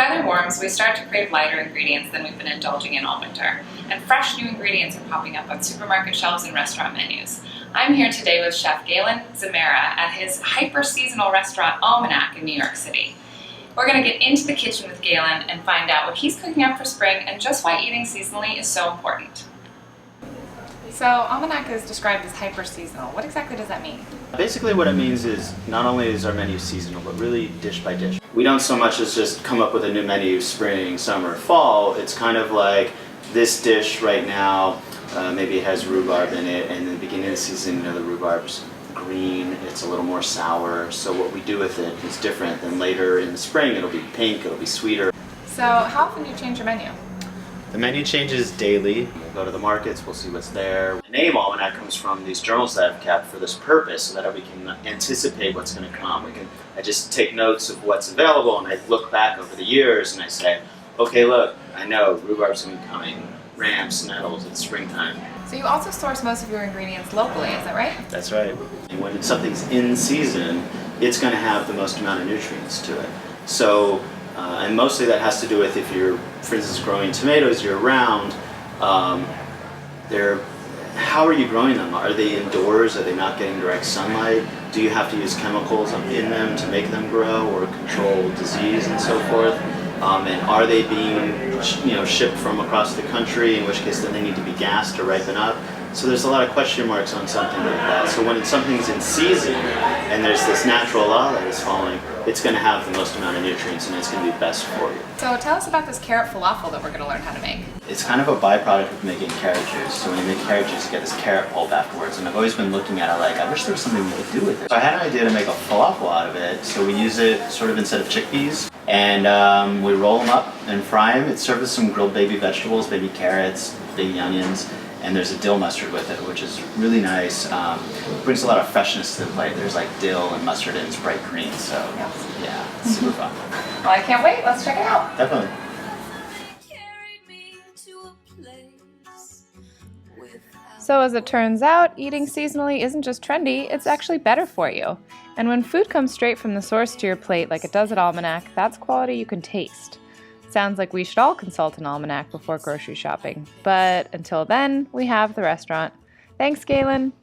weather warms, we start to crave lighter ingredients than we've been indulging in all winter. And fresh new ingredients are popping up on supermarket shelves and restaurant menus. I'm here today with Chef Galen Zamarra at his hyper-seasonal restaurant Almanac in New York City. We're going to get into the kitchen with Galen and find out what he's cooking up for spring and just why eating seasonally is so important. So Almanac is described as hyper-seasonal. What exactly does that mean? Basically what it means is not only is our menu seasonal, but really dish by dish. We don't so much as just come up with a new menu spring, summer, fall. It's kind of like this dish right now, maybe it has rhubarb in it, and in the beginning of the season, the rhubarb's green, it's a little more sour. So what we do with it is different than later in the spring. It'll be pink, it'll be sweeter. So how often do you change your menu? The menu changes daily. We'll go to the markets, we'll see what's there. The name Almanac comes from these journals that I've kept for this purpose, so that we can anticipate what's going to come. I just take notes of what's available, and I look back over the years and I say, okay, look, I know rhubarb's going to be coming, ramps, nettles, it's springtime. So you also source most of your ingredients locally, is that right? That's right. And when something's in season, it's going to have the most amount of nutrients to it. So, and mostly that has to do with if you're, for instance, growing tomatoes year-round, how are you growing them? Are they indoors? Are they not getting direct sunlight? Do you have to use chemicals in them to make them grow or control disease and so forth? And are they being shipped from across the country, in which case then they need to be gassed to ripen up? So there's a lot of question marks on something like that. So when something's in season and there's this natural law that is following, it's going to have the most amount of nutrients and it's going to be best for you. So tell us about this carrot falafel that we're going to learn how to make. It's kind of a byproduct of making carrot juice. So when you make carrot juice, you get this carrot pulp afterwards. And I've always been looking at it like, I wish there was something we could do with it. So I had an idea to make a falafel out of it. So we use it sort of instead of chickpeas. And we roll them up and fry them. It's served with some grilled baby vegetables, baby carrots, baby onions. And there's a dill mustard with it, which is really nice. It brings a lot of freshness to the plate. There's like dill and mustard and it's bright green. So yeah, it's super fun. Well, I can't wait. Let's check it out. Definitely. So as it turns out, eating seasonally isn't just trendy, it's actually better for you. And when food comes straight from the source to your plate like it does at Almanac, that's quality you can taste. Sounds like we should all consult an almanac before grocery shopping. But until then, we have the restaurant. Thanks, Galen.